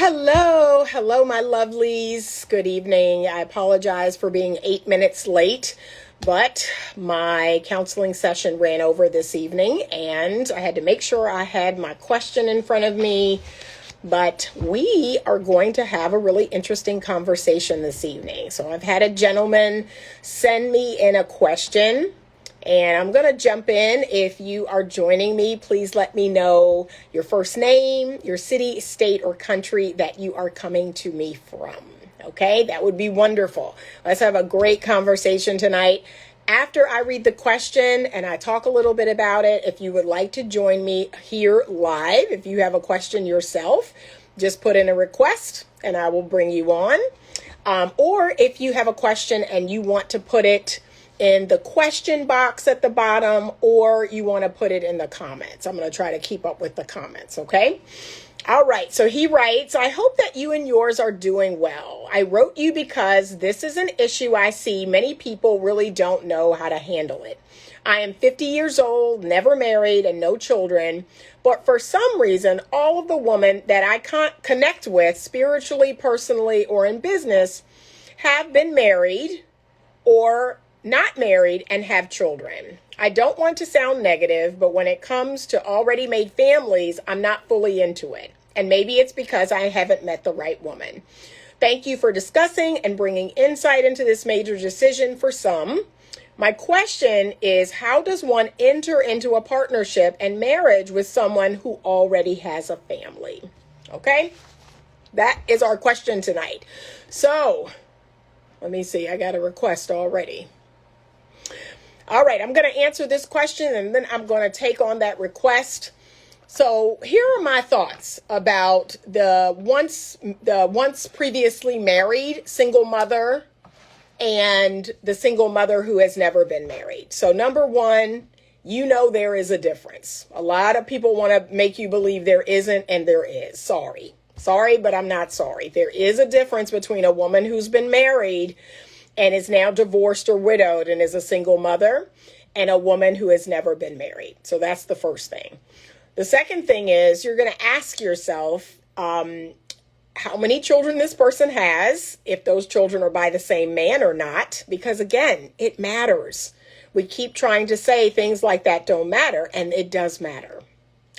Hello, my lovelies. Good evening. I apologize for being 8 minutes late, but my counseling session ran over this evening and I had to make sure I had my question in front of me. But we are going to have a really interesting conversation this evening. So I've had a gentleman send me in a question. And I'm going to jump in. If you are joining me, please let me know your first name, your city, state, or country that you are coming to me from. Okay, that would be wonderful. Let's have a great conversation tonight. After I read the question and I talk a little bit about it, if you would like to join me here live, if you have a question yourself, just put in a request and I will bring you on. Or if you have a question and you want to put it in the question box at the bottom, or you want to put it in the comments. I'm going to try to keep up with the comments, okay? All right, so he writes, I hope that you and yours are doing well. I wrote you because this is an issue I see many people really don't know how to handle it. I am 50 years old, never married, and no children, but for some reason, all of the women that I can't connect with spiritually, personally, or in business have been married or not married and have children. I don't want to sound negative, but when it comes to already made families, I'm not fully into it. And maybe it's because I haven't met the right woman. Thank you for discussing and bringing insight into this major decision for some. My question is, how does one enter into a partnership and marriage with someone who already has a family? Okay, that is our question tonight. So let me see, I got a request already. All right, I'm going to answer this question and then I'm going to take on that request. So here are my thoughts about the once previously married single mother and the single mother who has never been married. So number one, you know there is a difference. A lot of people want to make you believe there isn't, and there is. Sorry, but I'm not sorry. There is a difference between a woman who's been married and is now divorced or widowed and is a single mother, and a woman who has never been married. So that's the first thing. The second thing is you're going to ask yourself how many children this person has, if those children are by the same man or not, because again, it matters. We keep trying to say things like that don't matter, and it does matter.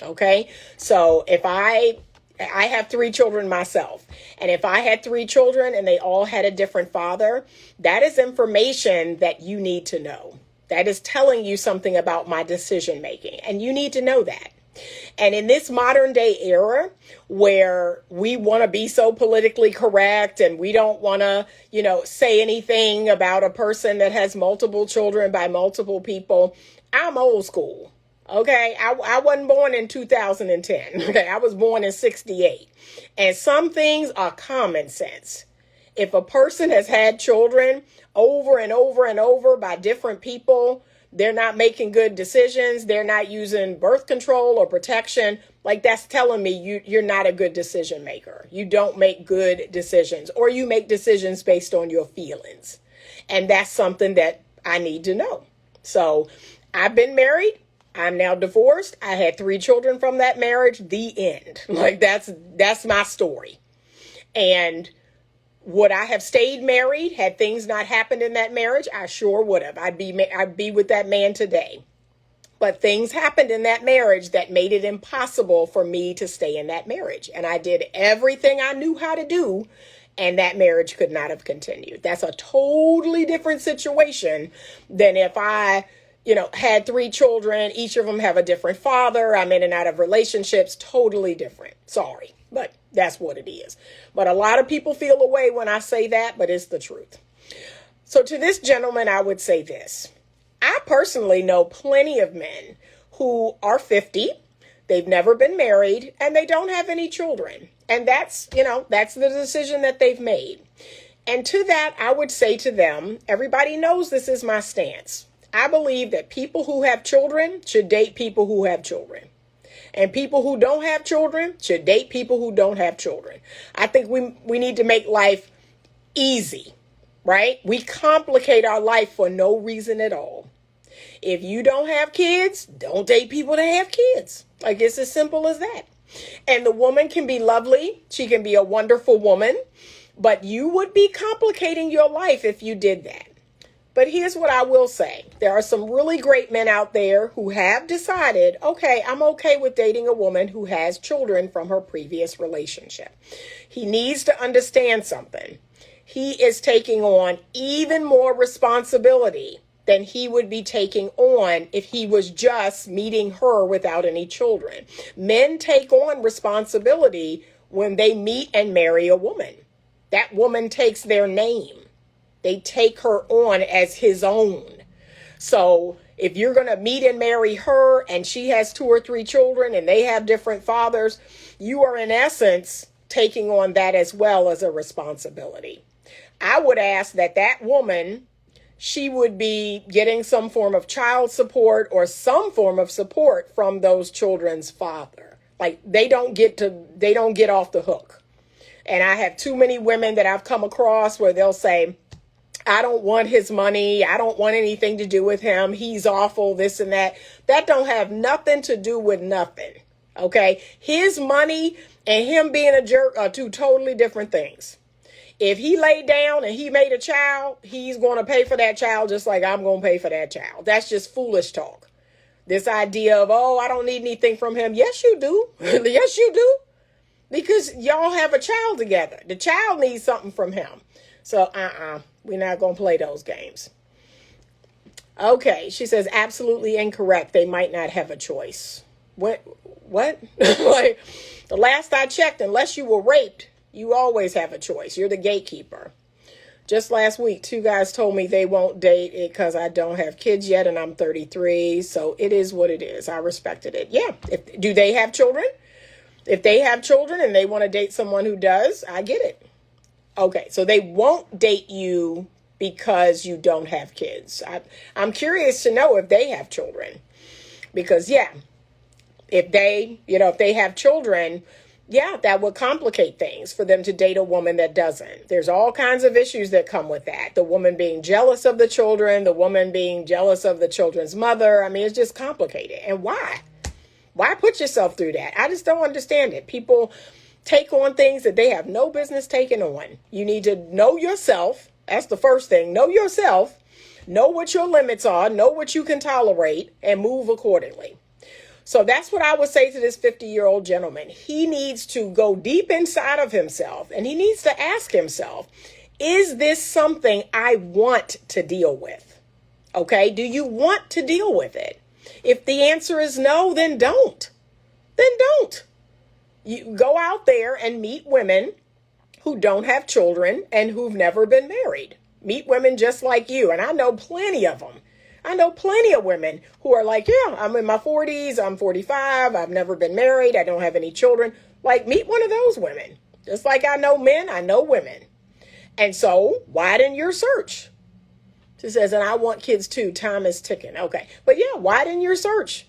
Okay, so if I have 3 children myself. And if I had 3 children and they all had a different father, that is information that you need to know. That is telling you something about my decision making. And you need to know that. And in this modern day era where we want to be so politically correct and we don't want to, say anything about a person that has multiple children by multiple people, I'm old school. Okay, I wasn't born in 2010. Okay, I was born in 68. And some things are common sense. If a person has had children over and over and over by different people, they're not making good decisions, they're not using birth control or protection, like that's telling me you're not a good decision maker. You don't make good decisions, or you make decisions based on your feelings. And that's something that I need to know. So I've been married. I'm now divorced. I had 3 children from that marriage. The end. Like that's my story. And would I have stayed married had things not happened in that marriage? I sure would have. I'd be with that man today. But things happened in that marriage that made it impossible for me to stay in that marriage. And I did everything I knew how to do, and that marriage could not have continued. That's a totally different situation than if I had 3 children, each of them have a different father, I'm in and out of relationships, totally different. Sorry, but that's what it is. But a lot of people feel away when I say that, but it's the truth. So to this gentleman, I would say this. I personally know plenty of men who are 50, they've never been married, and they don't have any children. And that's the decision that they've made. And to that, I would say to them, everybody knows this is my stance. I believe that people who have children should date people who have children. And people who don't have children should date people who don't have children. I think we need to make life easy, right? We complicate our life for no reason at all. If you don't have kids, don't date people that have kids. Like, it's as simple as that. And the woman can be lovely. She can be a wonderful woman, but you would be complicating your life if you did that. But here's what I will say. There are some really great men out there who have decided, okay, I'm okay with dating a woman who has children from her previous relationship. He needs to understand something. He is taking on even more responsibility than he would be taking on if he was just meeting her without any children. Men take on responsibility when they meet and marry a woman. That woman takes their name. They take her on as his own. So if you're going to meet and marry her and she has 2 or 3 children and they have different fathers, you are in essence taking on that as well as a responsibility. I would ask that woman, she would be getting some form of child support or some form of support from those children's father. Like they don't get off the hook. And I have too many women that I've come across where they'll say, I don't want his money. I don't want anything to do with him. He's awful, this and that. That don't have nothing to do with nothing. Okay. His money and him being a jerk are 2 totally different things. If he laid down and he made a child, he's going to pay for that child just like I'm going to pay for that child. That's just foolish talk. This idea of, oh, I don't need anything from him. Yes, you do. Yes, you do. Because y'all have a child together. The child needs something from him. So, we're not going to play those games. Okay, she says, absolutely incorrect. They might not have a choice. What? Like, the last I checked, unless you were raped, you always have a choice. You're the gatekeeper. Just last week, 2 guys told me they won't date it because I don't have kids yet and I'm 33. So it is what it is. I respected it. Yeah. Do they have children? If they have children and they want to date someone who does, I get it. Okay, so they won't date you because you don't have kids. I'm curious to know if they have children. Because, yeah, if they have children, yeah, that would complicate things for them to date a woman that doesn't. There's all kinds of issues that come with that. The woman being jealous of the children, the woman being jealous of the children's mother. I mean, it's just complicated. And why? Why put yourself through that? I just don't understand it. People take on things that they have no business taking on. You need to know yourself. That's the first thing. Know yourself. Know what your limits are. Know what you can tolerate and move accordingly. So that's what I would say to this 50-year-old gentleman. He needs to go deep inside of himself and he needs to ask himself, is this something I want to deal with? Okay. Do you want to deal with it? If the answer is no, then don't. Then don't. You go out there and meet women who don't have children and who've never been married. Meet women just like you. And I know plenty of them. I know plenty of women who are like, yeah, I'm in my 40s. I'm 45. I've never been married. I don't have any children. Like, meet one of those women. Just like I know men, I know women. And so widen your search. She says, and I want kids too. Time is ticking. Okay. But yeah, widen your search.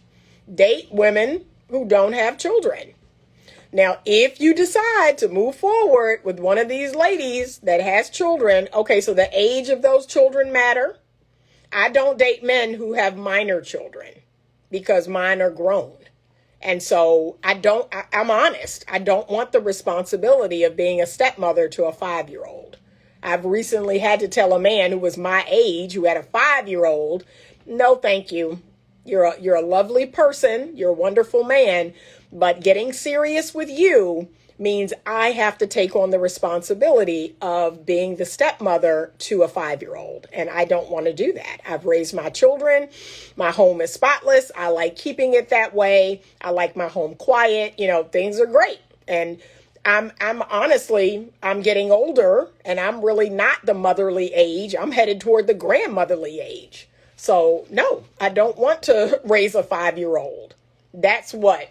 Date women who don't have children. Now, if you decide to move forward with one of these ladies that has children, okay, so the age of those children matter. I don't date men who have minor children because mine are grown. And so I'm honest. I don't want the responsibility of being a stepmother to a 5-year-old. I've recently had to tell a man who was my age, who had a 5-year-old, no, thank you. You're a lovely person. You're a wonderful man. But getting serious with you means I have to take on the responsibility of being the stepmother to a 5-year-old. And I don't want to do that. I've raised my children. My home is spotless. I like keeping it that way. I like my home quiet. Things are great. And I'm honestly, I'm getting older and I'm really not the motherly age. I'm headed toward the grandmotherly age. So no, I don't want to raise a 5-year-old. That's what?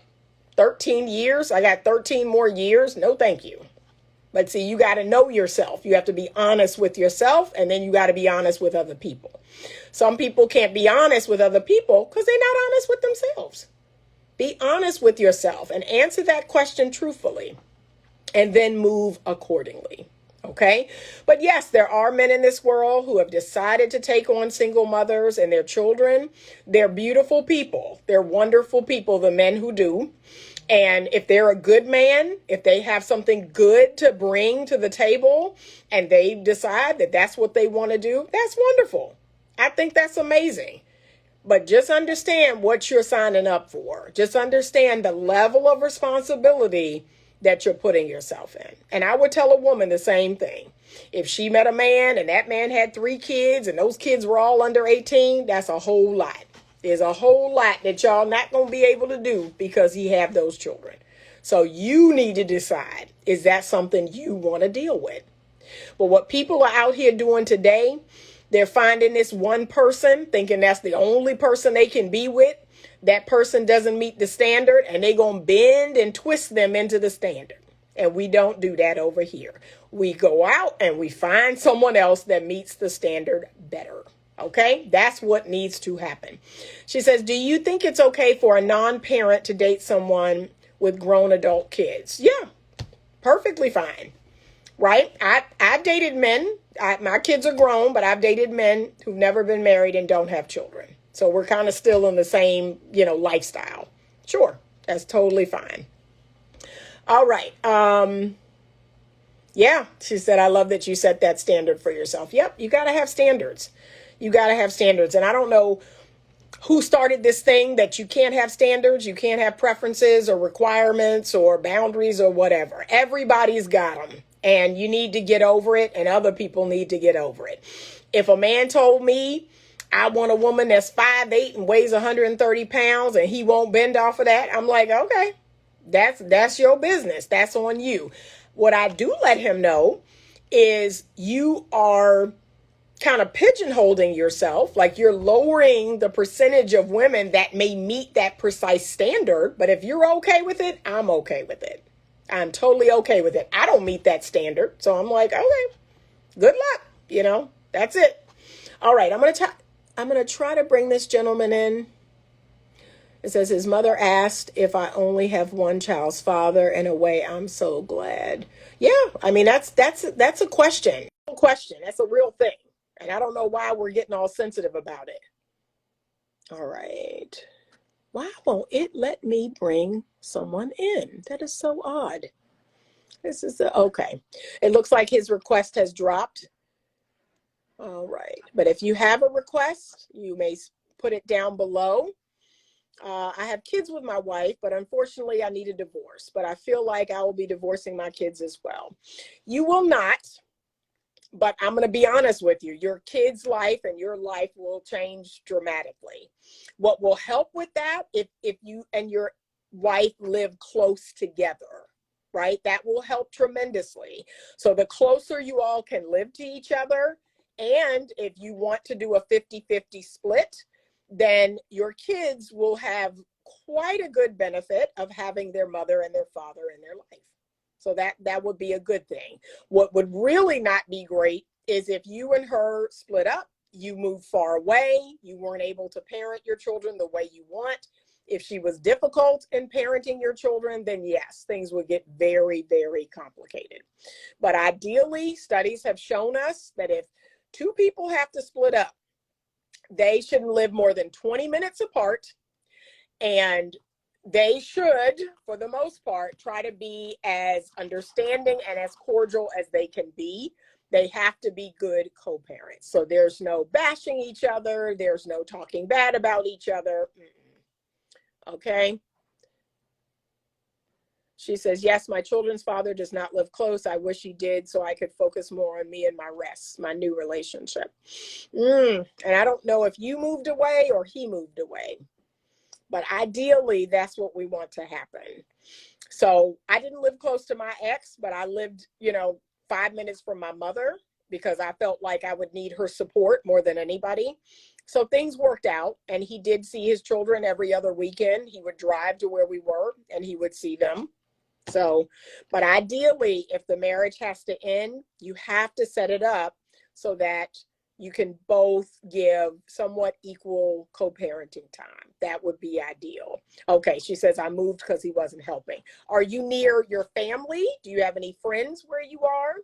13 years? I got 13 more years? No, thank you. But see, you got to know yourself. You have to be honest with yourself, and then you got to be honest with other people. Some people can't be honest with other people because they're not honest with themselves. Be honest with yourself and answer that question truthfully, and then move accordingly. Okay. But yes, there are men in this world who have decided to take on single mothers and their children. They're beautiful people. They're wonderful people, the men who do. And if they're a good man, if they have something good to bring to the table and they decide that that's what they want to do, that's wonderful. I think that's amazing. But just understand what you're signing up for. Just understand the level of responsibility that you're putting yourself in. And I would tell a woman the same thing. If she met a man and that man had 3 kids and those kids were all under 18, that's a whole lot. There's a whole lot that y'all not going to be able to do because he have those children. So you need to decide, is that something you want to deal with? But what people are out here doing today, they're finding this one person, thinking that's the only person they can be with. That person doesn't meet the standard, and they're going to bend and twist them into the standard. And we don't do that over here. We go out and we find someone else that meets the standard better. Okay, that's what needs to happen. She says, do you think it's okay for a non-parent to date someone with grown adult kids? Yeah, perfectly fine. Right? I've dated men. My kids are grown, but I've dated men who've never been married and don't have children. So we're kind of still in the same, lifestyle. Sure, that's totally fine. All right. Yeah, she said, I love that you set that standard for yourself. Yep, you got to have standards. You got to have standards. And I don't know who started this thing that you can't have standards, you can't have preferences or requirements or boundaries or whatever. Everybody's got them. And you need to get over it, and other people need to get over it. If a man told me I want a woman that's 5'8" and weighs 130 pounds and he won't bend off of that, I'm like, okay, that's your business. That's on you. What I do let him know is you are kind of pigeonholing yourself, like you're lowering the percentage of women that may meet that precise standard. But if you're okay with it, I'm okay with it. I'm totally okay with it. I don't meet that standard. So I'm like, okay, good luck. That's it. All right. I'm going to try to bring this gentleman in. It says his mother asked if I only have one child's father. In a way, I'm so glad. Yeah. I mean, that's a question. That's a real thing. And I don't know why we're getting all sensitive about it. All right. Why won't it let me bring someone in? That is so odd. This is okay. It looks like his request has dropped. All right. But if you have a request, you may put it down below. I have kids with my wife, but unfortunately I need a divorce. But I feel like I will be divorcing my kids as well. You will not. But I'm going to be honest with you, your kid's life and your life will change dramatically. What will help with that, if you and your wife live close together, right? That will help tremendously. So the closer you all can live to each other, and if you want to do a 50-50 split, then your kids will have quite a good benefit of having their mother and their father in their life. So that would be a good thing. What would really not be great is if you and her split up, you moved far away, you weren't able to parent your children the way you want. If she was difficult in parenting your children, then yes, things would get very, very complicated. But ideally, studies have shown us that if 2 people have to split up, they shouldn't live more than 20 minutes apart, and they should, for the most part, try to be as understanding and as cordial as they can be. They have to be good co-parents. So there's no bashing each other. There's no talking bad about each other. Okay. She says, yes, my children's father does not live close. I wish he did so I could focus more on me and my rest, my new relationship. And I don't know if you moved away or he moved away. But ideally, that's what we want to happen. So I didn't live close to my ex, but I lived, 5 minutes from my mother because I felt like I would need her support more than anybody. So things worked out, and he did see his children every other weekend. He would drive to where we were and he would see them. So, but ideally, if the marriage has to end, you have to set it up so that you can both give somewhat equal co-parenting time. That would be ideal. Okay, she says, I moved because he wasn't helping. Are you near your family? Do you have any friends where you are?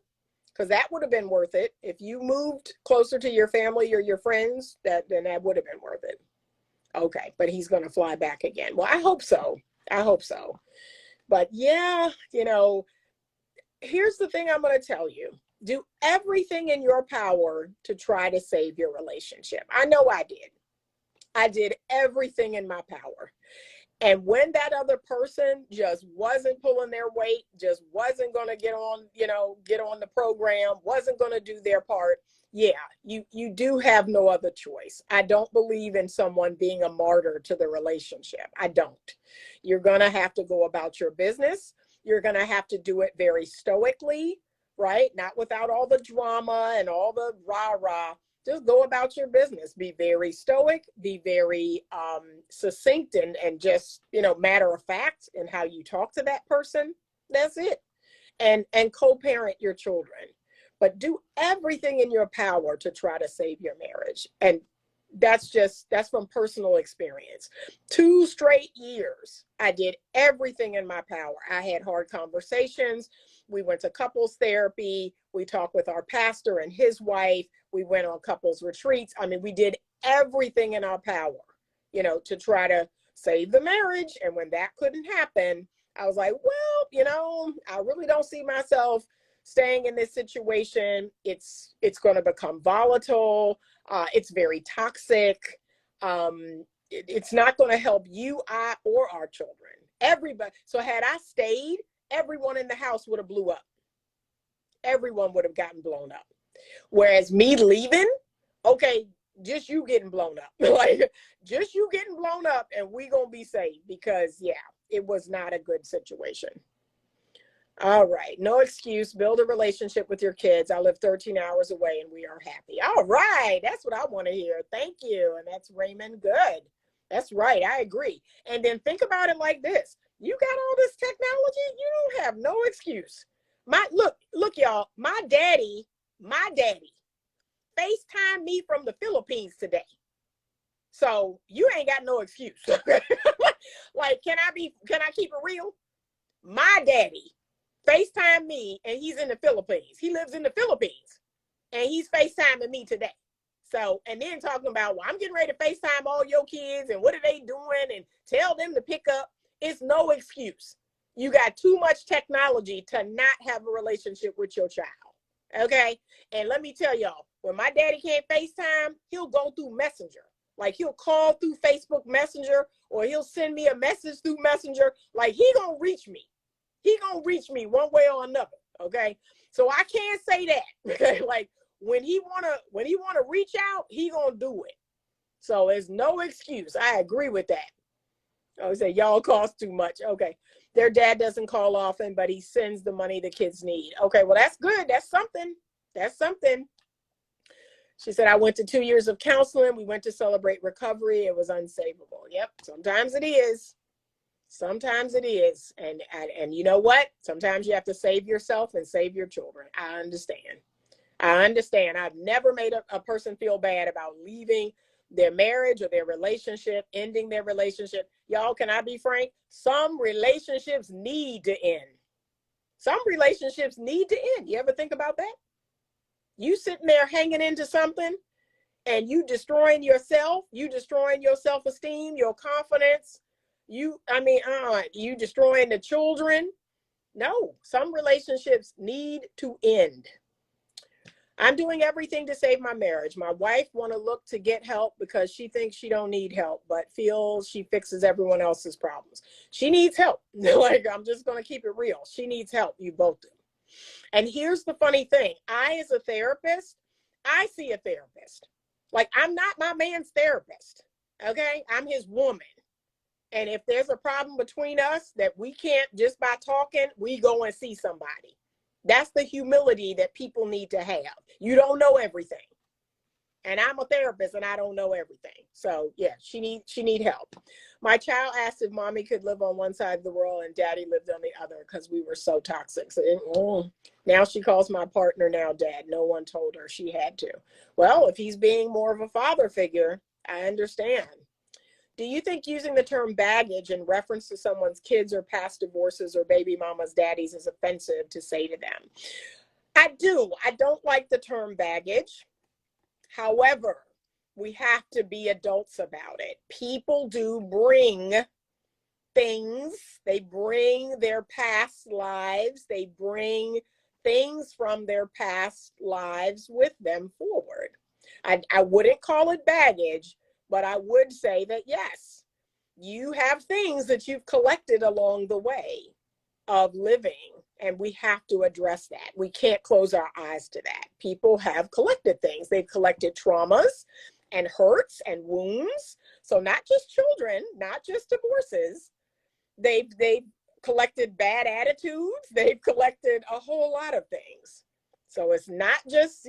Because that would have been worth it. If you moved closer to your family or your friends, then that would have been worth it. Okay, but he's going to fly back again. Well, I hope so. I hope so. But yeah, here's the thing I'm going to tell you. Do everything in your power to try to save your relationship. I know I did. I did everything in my power. And when that other person just wasn't pulling their weight, just wasn't going to get on the program, wasn't going to do their part, yeah, you do have no other choice. I don't believe in someone being a martyr to the relationship. I don't. You're going to have to go about your business. You're going to have to do it very stoically, right? Not without all the drama and all the rah-rah. Just go about your business. Be very stoic, be very succinct and just, matter of fact in how you talk to that person. That's it. And co-parent your children. But do everything in your power to try to save your marriage. And that's from personal experience. 2 straight years, I did everything in my power. I had hard conversations. We went to couples therapy. We talked with our pastor and his wife. We went on couples retreats. I mean, we did everything in our power, to try to save the marriage. And when that couldn't happen, I was like, well, I really don't see myself staying in this situation. It's going to become volatile. It's very toxic. It's not going to help you, I, or our children. Everybody. So had I stayed, everyone in the house would have blew up. Everyone would have gotten blown up. Whereas me leaving, okay, just you getting blown up. Like, just you getting blown up and we going to be safe because, yeah, it was not a good situation. All right. No excuse. Build a relationship with your kids. I live 13 hours away and we are happy. All right. That's what I want to hear. Thank you. And that's Raymond. Good. That's right. I agree. And then think about it like this. You got all this technology. You don't have no excuse. Look, y'all, my daddy FaceTime me from the Philippines today. So you ain't got no excuse. Like, can I keep it real? My daddy FaceTime me and he's in the Philippines. He lives in the Philippines and he's FaceTiming me today. So, and then talking about, well, I'm getting ready to FaceTime all your kids and what are they doing and tell them to pick up. It's no excuse. You got too much technology to not have a relationship with your child. Okay. And let me tell y'all, when my daddy can't FaceTime, he'll go through Messenger. Like he'll call through Facebook Messenger or he'll send me a message through Messenger. Like he gonna reach me. He gonna reach me one way or another. Okay. So I can't say that. Okay. Like when he wanna reach out, he gonna do it. So there's no excuse. I agree with that. I would say y'all cost too much. Okay. Their dad doesn't call often, but he sends the money the kids need. Okay, well, that's good. That's something. That's something. She said, I went to 2 years of counseling. We went to celebrate recovery. It was unsavable. Yep, sometimes it is. Sometimes it is. And you know what? Sometimes you have to save yourself and save your children. I understand. I've never made a person feel bad about leaving their marriage or their relationship, ending their relationship. Y'all, can I be frank? Some relationships need to end. Some relationships need to end. You ever think about that? You sitting there hanging into something and you destroying yourself, you destroying your self-esteem, your confidence. You destroying the children. No, some relationships need to end. I'm doing everything to save my marriage. My wife want to look to get help because she thinks she don't need help, but feels she fixes everyone else's problems. She needs help. Like, I'm just going to keep it real. She needs help. You both do. And here's the funny thing. As a therapist, I see a therapist. Like, I'm not my man's therapist. Okay. I'm his woman. And if there's a problem between us that we can't just by talking, we go and see somebody. That's the humility that people need to have. You don't know everything. And I'm a therapist and I don't know everything. So yeah, she need help. My child asked if mommy could live on one side of the world and daddy lived on the other because we were so toxic. So now she calls my partner now dad. No one told her she had to. Well, if he's being more of a father figure, I understand. Do you think using the term baggage in reference to someone's kids or past divorces or baby mamas, daddies is offensive to say to them? I do. I don't like the term baggage. However, we have to be adults about it. People do bring things, they bring their past lives, they bring things from their past lives with them forward. I wouldn't call it baggage, but I would say that yes, you have things that you've collected along the way of living, and we have to address that. We can't close our eyes to that. People have collected things. They've collected traumas and hurts and wounds. So not just children, not just divorces. They've collected bad attitudes. They've collected a whole lot of things. So it's not just,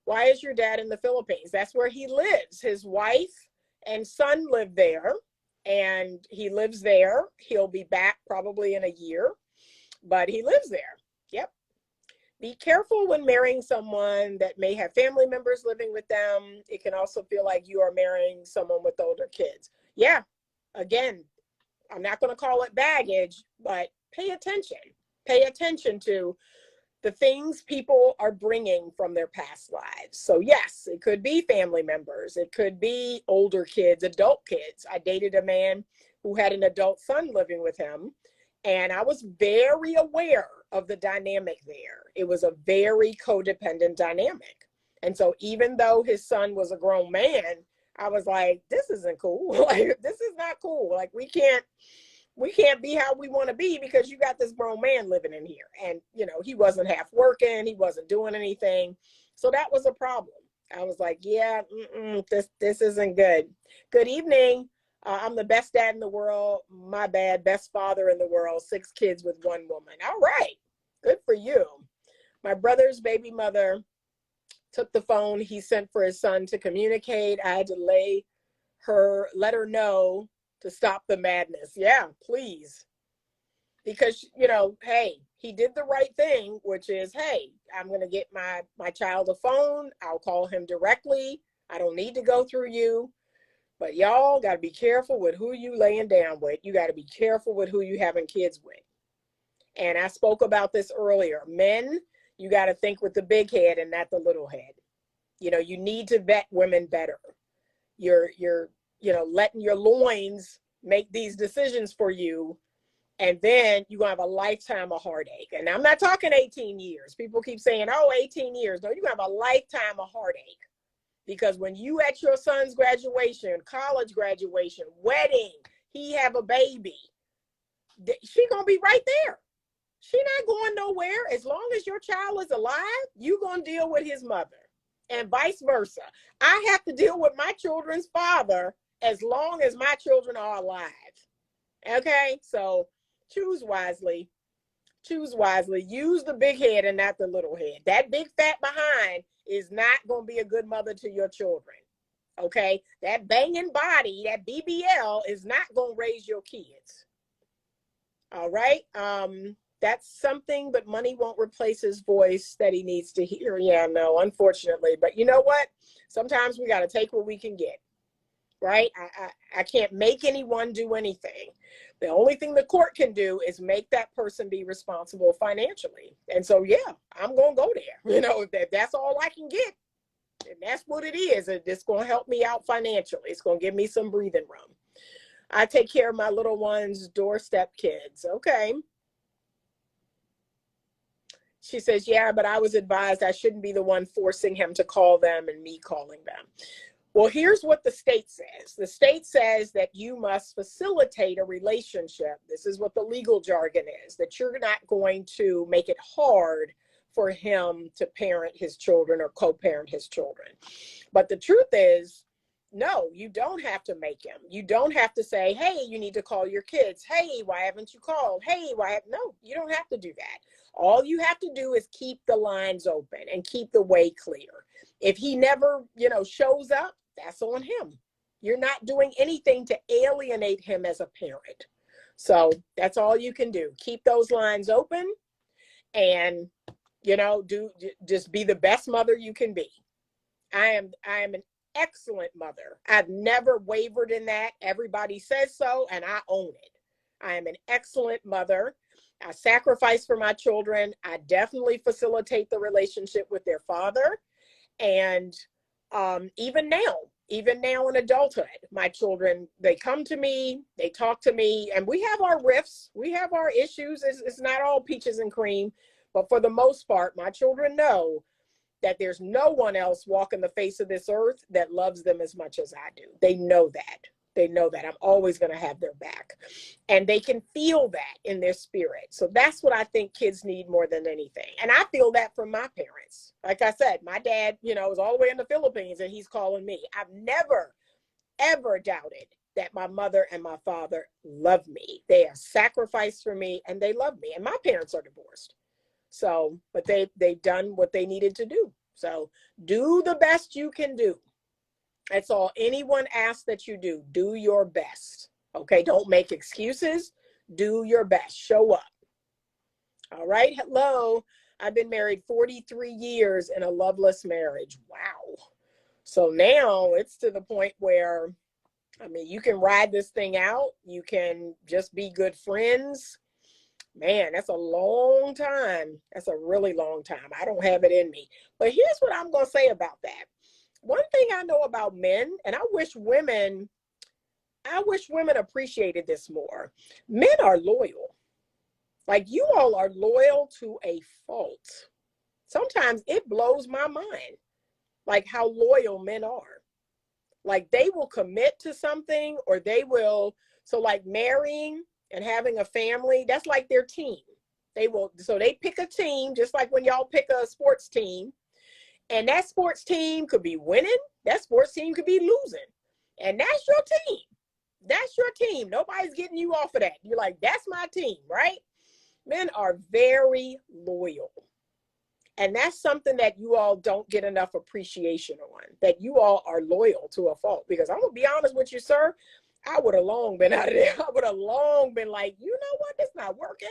why is your dad in the Philippines? That's where he lives. His wife and son live there, and he lives there. He'll be back probably in a year, but he lives there. Yep. Be careful when marrying someone that may have family members living with them. It can also feel like you are marrying someone with older kids. Yeah. Again, I'm not going to call it baggage, but pay attention. Pay attention to the things people are bringing from their past lives. So yes, it could be family members. It could be older kids, adult kids. I dated a man who had an adult son living with him, and I was very aware of the dynamic there. It was a very codependent dynamic. And so even though his son was a grown man, I was like, this isn't cool. Like, this is not cool. Like, we can't be how we want to be because you got this grown man living in here. And, he wasn't half working. He wasn't doing anything. So that was a problem. I was like, yeah, this isn't good. Good evening. I'm the best dad in the world. My bad. Best father in the world. 6 kids with 1 woman. All right. Good for you. My brother's baby mother took the phone he sent for his son to communicate. I had to let her know to stop the madness. Yeah, please. Because, hey, he did the right thing, which is, hey, I'm going to get my child a phone. I'll call him directly. I don't need to go through you. But y'all got to be careful with who you laying down with. You got to be careful with who you having kids with. And I spoke about this earlier. Men, you got to think with the big head and not the little head. You need to vet women better. You're letting your loins make these decisions for you, and then you're going to have a lifetime of heartache. And I'm not talking 18 years. People keep saying, 18 years. No, you're going to have a lifetime of heartache. Because when you at your son's graduation, college graduation, wedding, he have a baby, she going to be right there. She not going nowhere. As long as your child is alive, you going to deal with his mother, and vice versa. I have to deal with my children's father as long as my children are alive. Okay, so choose wisely. Choose wisely. Use the big head and not the little head. That big fat behind is not going to be a good mother to your children. Okay, that banging body, that BBL, is not going to raise your kids. All right. That's something, but money won't replace his voice that he needs to hear. Yeah, no, unfortunately. But you know what? Sometimes we got to take what we can get. Right? I can't make anyone do anything. The only thing the court can do is make that person be responsible financially. And so, yeah, I'm going to go there. That's all I can get. And that's what it is. It's going to help me out financially. It's going to give me some breathing room. I take care of my little ones' doorstep kids. Okay. She says, yeah, but I was advised I shouldn't be the one forcing him to call them and me calling them. Well, here's what the state says. The state says that you must facilitate a relationship. This is what the legal jargon is, that you're not going to make it hard for him to parent his children or co-parent his children. But the truth is, no, you don't have to make him. You don't have to say, hey, you need to call your kids. Hey, why haven't you called? Hey, no, you don't have to do that. All you have to do is keep the lines open and keep the way clear. If he never, shows up, that's on him. You're not doing anything to alienate him as a parent. So that's all you can do. Keep those lines open and, just be the best mother you can be. I am an excellent mother. I've never wavered in that. Everybody says so, and I own it. I am an excellent mother. I sacrifice for my children. I definitely facilitate the relationship with their father. And even now, Even now in adulthood, my children, they come to me, they talk to me, and we have our rifts, we have our issues. It's not all peaches and cream, but for the most part, my children know that there's no one else walking the face of this earth that loves them as much as I do. They know that. They know that I'm always going to have their back. And they can feel that in their spirit. So that's what I think kids need more than anything. And I feel that from my parents. Like I said, my dad, was all the way in the Philippines and he's calling me. I've never, ever doubted that my mother and my father love me. They have sacrificed for me and they love me. And my parents are divorced. So, but they've done what they needed to do. So do the best you can do. That's all anyone asks that you do. Do your best. Okay. Don't make excuses. Do your best. Show up. All right. Hello. I've been married 43 years in a loveless marriage. Wow. So now it's to the point where, you can ride this thing out. You can just be good friends. Man, that's a long time. That's a really long time. I don't have it in me. But here's what I'm going to say about that. One thing I know about men, and I wish women appreciated this more. Men are loyal. Like, you all are loyal to a fault. Sometimes it blows my mind, like how loyal men are. Like, they will commit to something, or they will, so like marrying and having a family, that's like their team. So they pick a team, just like when y'all pick a sports team, and that sports team could be winning, that sports team could be losing, and that's your team. That's your team. Nobody's getting you off of that. You're like, that's my team, right? Men are very loyal. And that's something that you all don't get enough appreciation on, that you all are loyal to a fault. Because I'm going to be honest with you, sir, I would have long been out of there. I would have long been like, you know what? This not working.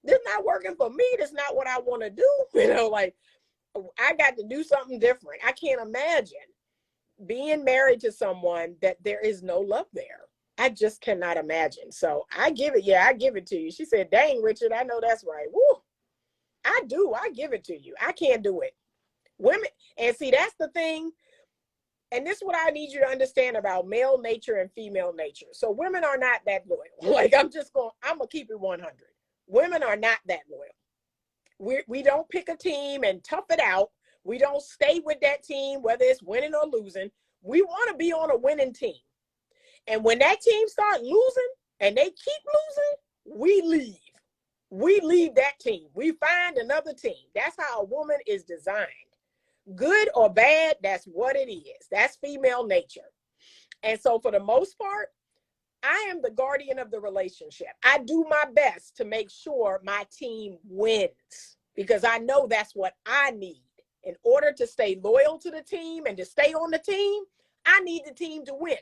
This not working for me. This not what I want to do. Like, I got to do something different. I can't imagine being married to someone that there is no love there. I just cannot imagine. So I give it to you. She said, dang, Richard, I know that's right. Woo. I do. I give it to you. I can't do it. Women, and see, that's the thing. And this is what I need you to understand about male nature and female nature. So women are not that loyal. Like, I'm going to keep it 100. Women are not that loyal. We don't pick a team and tough it out. We don't stay with that team, whether it's winning or losing. We want to be on a winning team. And when that team starts losing and they keep losing, we leave. We leave that team. We find another team. That's how a woman is designed. Good or bad, that's what it is. That's female nature. And so for the most part, I am the guardian of the relationship. I do my best to make sure my team wins, because I know that's what I need. In order to stay loyal to the team and to stay on the team, I need the team to win.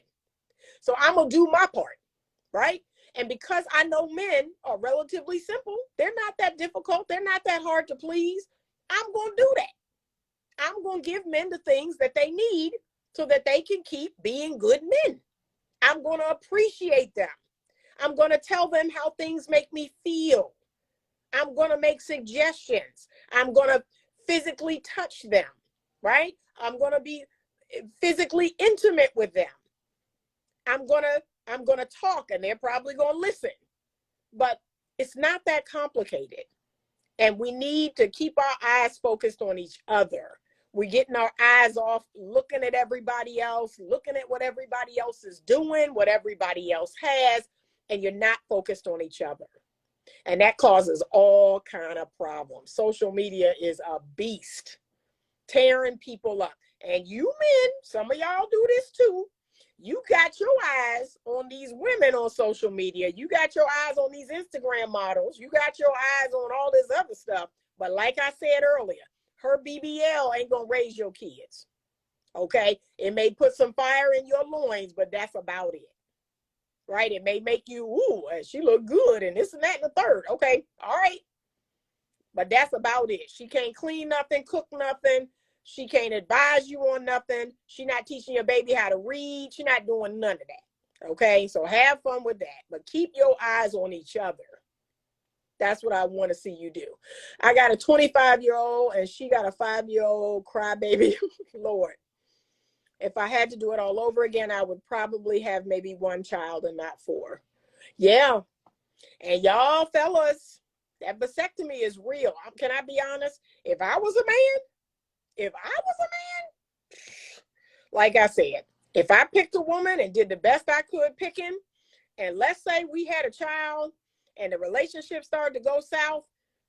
So I'm going to do my part, right? And because I know men are relatively simple, they're not that difficult, they're not that hard to please, I'm going to do that. I'm going to give men the things that they need so that they can keep being good men. I'm going to appreciate them. I'm going to tell them how things make me feel. I'm going to make suggestions. I'm going to physically touch them, right? I'm going to be physically intimate with them. I'm going to talk, and they're probably going to listen. But it's not that complicated. And we need to keep our eyes focused on each other. We're getting our eyes off looking at everybody else, looking at what everybody else is doing, what everybody else has, and you're not focused on each other. And that causes all kind of problems. Social media is a beast, tearing people up. And you men, some of y'all do this too. You got your eyes on these women on social media. You got your eyes on these Instagram models. You got your eyes on all this other stuff. But like I said earlier, her BBL ain't going to raise your kids. Okay? It may put some fire in your loins, but that's about it. Right? It may make you, ooh, she look good and this and that and the third. Okay? All right. But that's about it. She can't clean nothing, cook nothing. She can't advise you on nothing. She's not teaching your baby how to read. She's not doing none of that. Okay? So have fun with that. But keep your eyes on each other. That's what I want to see you do. I got a 25-year-old and she got a 5-year-old crybaby. Lord. If I had to do it all over again, I would probably have maybe one child and not four. Yeah. And y'all fellas, that vasectomy is real. Can I be honest? If I was a man, like I said, if I picked a woman and did the best I could picking, and let's say we had a child and the relationship started to go south,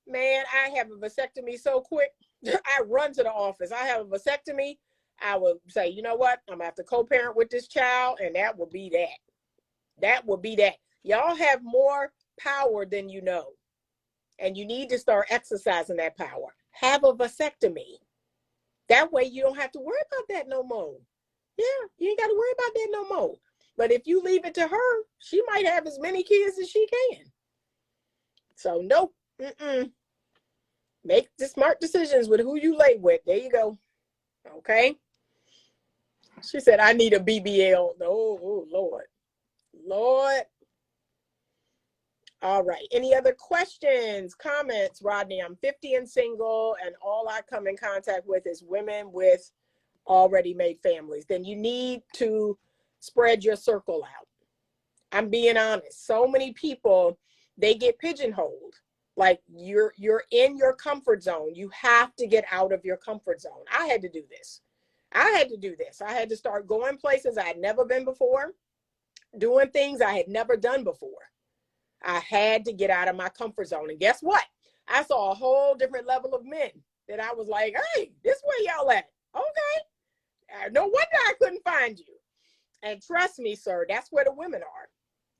man, I have a vasectomy so quick. I run to the office. I have a vasectomy. I would say, you know what? I'm going to have to co-parent with this child, and that will be that. That will be that. Y'all have more power than you know, and you need to start exercising that power. Have a vasectomy. That way you don't have to worry about that no more. Yeah, you ain't got to worry about that no more. But if you leave it to her, she might have as many kids as she can. So nope. Make the smart decisions with who you lay with. There you go. Okay. She said, I need a BBL. Oh, Lord. Lord. All right. Any other questions, comments, Rodney? I'm 50 and single, and all I come in contact with is women with already made families. Then you need to spread your circle out. I'm being honest. So many people, they get pigeonholed. Like you're in your comfort zone. You have to get out of your comfort zone. I had to do this. I had to start going places I had never been before, doing things I had never done before. I had to get out of my comfort zone. And guess what? I saw a whole different level of men that I was like, hey, this where y'all at. Okay. No wonder I couldn't find you. And trust me, sir, that's where the women are.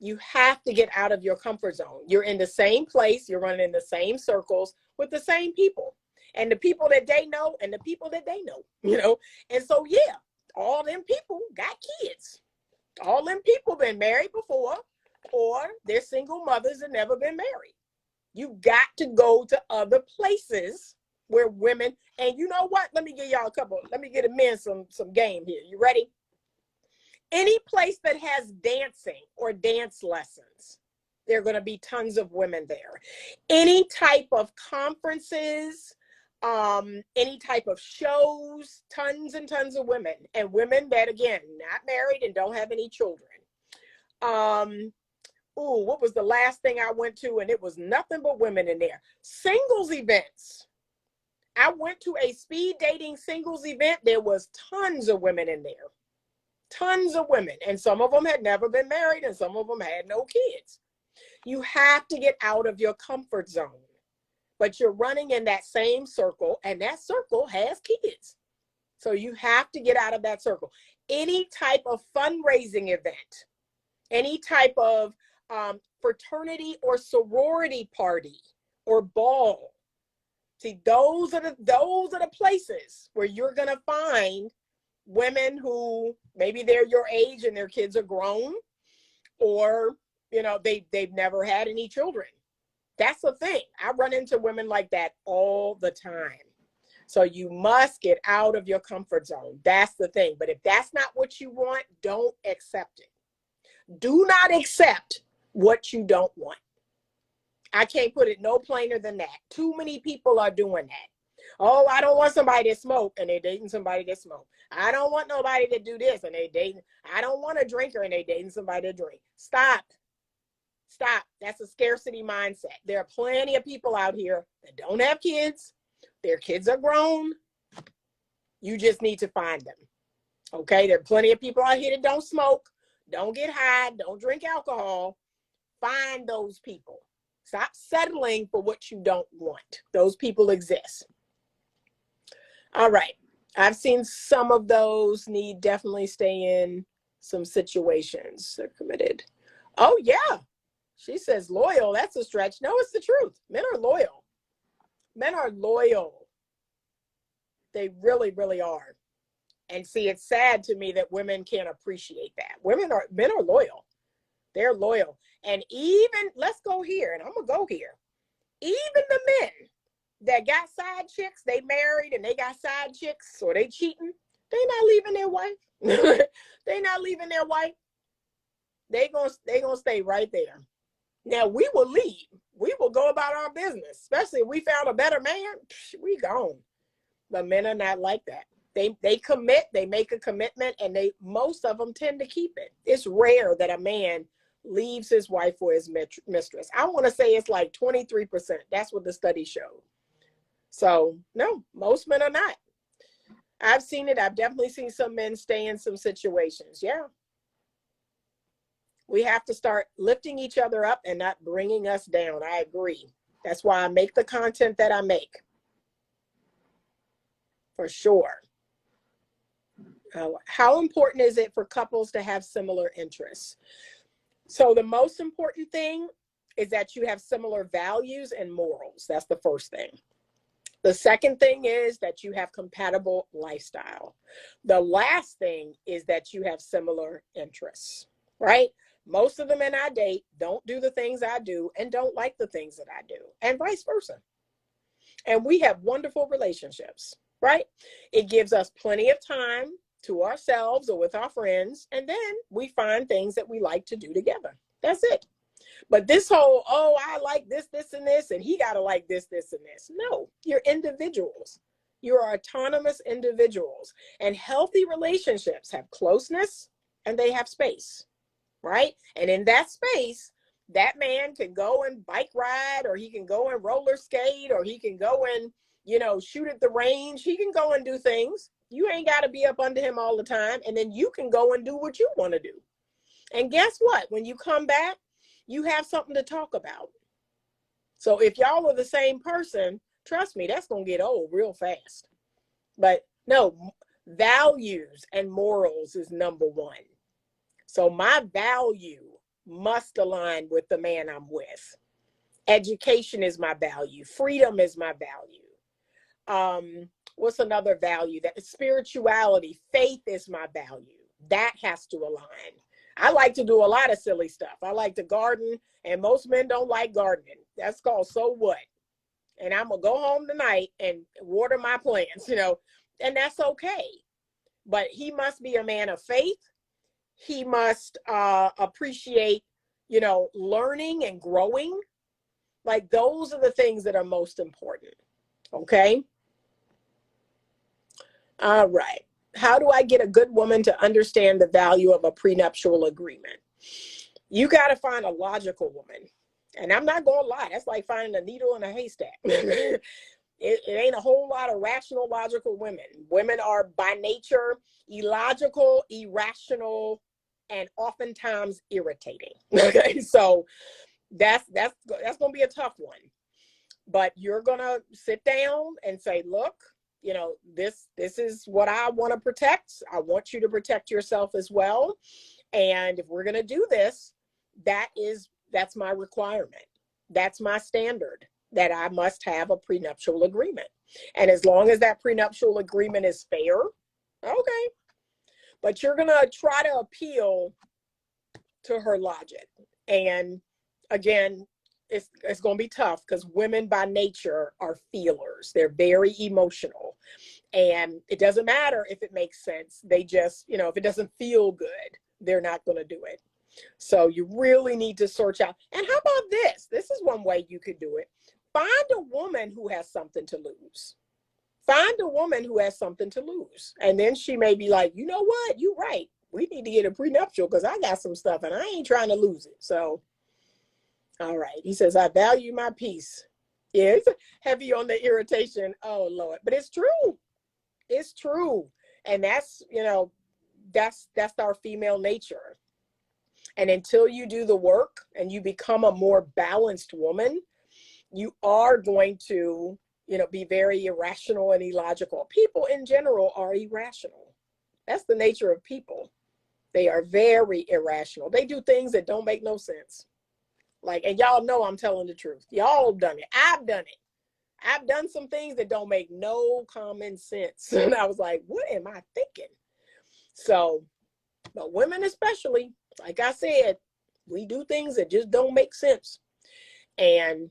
You have to get out of your comfort zone. You're in the same place. You're running in the same circles with the same people. And the people that they know and the people that they know, you know. And so, yeah, all them people got kids. All them people been married before, or they're single mothers and never been married. You got to go to other places where women, and you know what? Let me give y'all let me get the men some game here. You ready? Any place that has dancing or dance lessons, there are going to be tons of women there. Any type of conferences, any type of shows, tons and tons of women. And women that, again, not married and don't have any children. What was the last thing I went to? And it was nothing but women in there. Singles events. I went to a speed dating singles event. There was tons of women in there. Tons of women. And some of them had never been married and some of them had no kids. You have to get out of your comfort zone. But you're running in that same circle, and that circle has kids. So you have to get out of that circle. Any type of fundraising event, any type of fraternity or sorority party or ball. See, those are the places where you're going to find women who maybe they're your age and their kids are grown, or, you know, they've never had any children. That's the thing. I run into women like that all the time. So you must get out of your comfort zone. That's the thing. But if that's not what you want, don't accept it. Do not accept what you don't want. I can't put it no plainer than that. Too many people are doing that. Oh, I don't want somebody to smoke, and they're dating somebody that smoke. I don't want nobody to do this, and they dating. I don't want a drinker, and they dating somebody to drink. Stop. That's a scarcity mindset. There are plenty of people out here that don't have kids. Their kids are grown. You just need to find them. Okay? There are plenty of people out here that don't smoke, don't get high, don't drink alcohol. Find those people. Stop settling for what you don't want. Those people exist. All right. I've seen some of those need definitely stay in some situations. They're committed. Oh, yeah. She says loyal. That's a stretch. No, it's the truth. Men are loyal. Men are loyal. They really, really are. And see, it's sad to me that women can't appreciate that. Men are loyal. They're loyal. And even, let's go here, and I'm going to go here. Even the men that got side chicks, they married and they got side chicks, or they cheating, they not leaving their wife. They not leaving their wife. They gonna stay right there. Now, we will leave. We will go about our business, especially if we found a better man. We gone. But men are not like that. They commit, they make a commitment, and most of them tend to keep it. It's rare that a man leaves his wife for his mistress. I want to say it's like 23%. That's what the study showed. So no, most men are not. I've seen it. I've definitely seen some men stay in some situations. Yeah. We have to start lifting each other up and not bringing us down. I agree. That's why I make the content that I make. For sure. How important is it for couples to have similar interests? So the most important thing is that you have similar values and morals. That's the first thing. The second thing is that you have compatible lifestyle. The last thing is that you have similar interests, right? Most of the men I date don't do the things I do and don't like the things that I do, and vice versa. And we have wonderful relationships, right? It gives us plenty of time to ourselves or with our friends, and then we find things that we like to do together. That's it. But this whole, oh, I like this, and this, and he got to like this, and this. No, you're individuals. You're autonomous individuals. And healthy relationships have closeness and they have space, right? And in that space, that man can go and bike ride, or he can go and roller skate, or he can go and, shoot at the range. He can go and do things. You ain't got to be up under him all the time. And then you can go and do what you want to do. And guess what? When you come back, you have something to talk about. So if y'all are the same person, trust me, that's going to get old real fast. But no, values and morals is number one. So my value must align with the man I'm with. Education is my value. Freedom is my value. What's another value? That spirituality, faith is my value. That has to align. I like to do a lot of silly stuff. I like to garden, and most men don't like gardening. That's called so what? And I'm going to go home tonight and water my plants, and that's okay. But he must be a man of faith. He must appreciate, learning and growing. Like, those are the things that are most important. Okay? All right. How do I get a good woman to understand the value of a prenuptial agreement? You got to find a logical woman. And I'm not going to lie. That's like finding a needle in a haystack. It ain't a whole lot of rational, logical women. Women are by nature illogical, irrational, and oftentimes irritating. Okay. So that's going to be a tough one. But you're going to sit down and say, look, this is what I want to protect. I want you to protect yourself as well. And if we're going to do this, that's my requirement. That's my standard, that I must have a prenuptial agreement. And as long as that prenuptial agreement is fair, okay. But you're going to try to appeal to her logic. And again, it's going to be tough because women by nature are feelers. They're very emotional. And it doesn't matter if it makes sense. They just, if it doesn't feel good, they're not going to do it. So you really need to search out. And how about this? This is one way you could do it. Find a woman who has something to lose. Find a woman who has something to lose. And then she may be like, you know what? You're right. We need to get a prenuptial because I got some stuff and I ain't trying to lose it. So, all right. He says, I value my peace. Yeah, it's heavy on the irritation. Oh, Lord. But it's true. It's true. And that's, that's our female nature. And until you do the work and you become a more balanced woman, you are going to, be very irrational and illogical. People in general are irrational. That's the nature of people. They are very irrational. They do things that don't make no sense. And y'all know I'm telling the truth. Y'all have done it. I've done it. I've done some things that don't make no common sense. And I was like, what am I thinking? So, but women especially, like I said, we do things that just don't make sense. And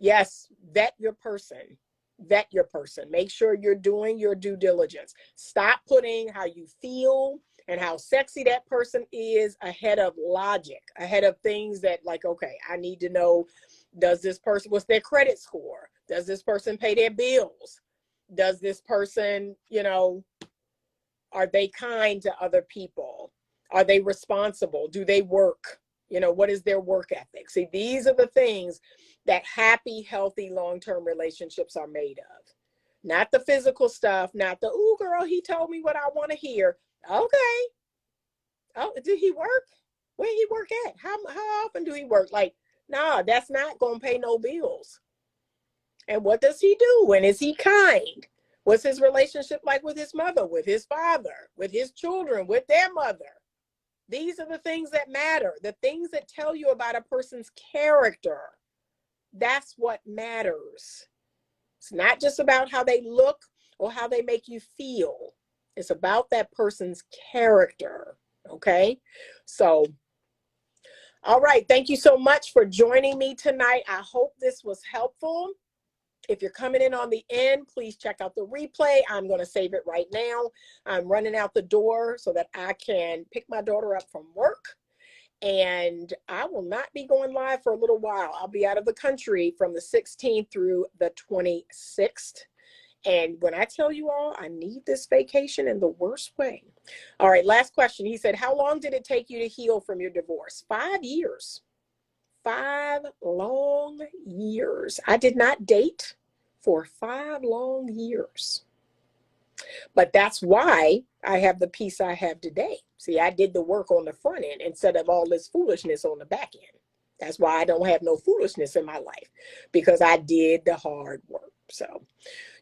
yes, vet your person. Vet your person. Make sure you're doing your due diligence. Stop putting how you feel and how sexy that person is ahead of logic, ahead of things that okay, I need to know, what's their credit score? Does this person pay their bills? Does this person, are they kind to other people? Are they responsible? Do they work? What is their work ethic? See, these are the things that happy, healthy, long-term relationships are made of. Not the physical stuff, not the, ooh, girl, he told me what I want to hear. Okay. Oh, did he work? Where he work at? How often do he work? Like, nah, that's not gonna pay no bills. And what does he do? And is he kind? What's his relationship like with his mother, with his father, with his children, with their mother? These are the things that matter, the things that tell you about a person's character. That's what matters. It's not just about how they look or how they make you feel. It's about that person's character. Okay. So, all right. Thank you so much for joining me tonight. I hope this was helpful. If you're coming in on the end, please check out the replay. I'm going to save it right now. I'm running out the door so that I can pick my daughter up from work. And I will not be going live for a little while. I'll be out of the country from the 16th through the 26th. And when I tell you all, I need this vacation in the worst way. All right, last question. He said, how long did it take you to heal from your divorce? 5 years. 5 long years. I did not date for 5 long years. But that's why I have the peace I have today. See, I did the work on the front end instead of all this foolishness on the back end. That's why I don't have no foolishness in my life, because I did the hard work. So,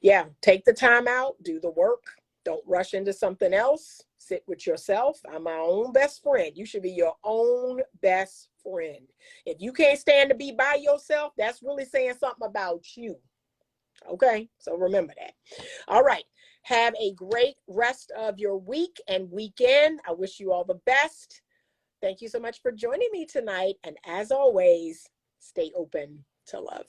yeah, take the time out, do the work. Don't rush into something else. Sit with yourself. I'm my own best friend. You should be your own best friend. If you can't stand to be by yourself, that's really saying something about you. Okay, so remember that. All right, have a great rest of your week and weekend. I wish you all the best. Thank you so much for joining me tonight. And as always, stay open to love.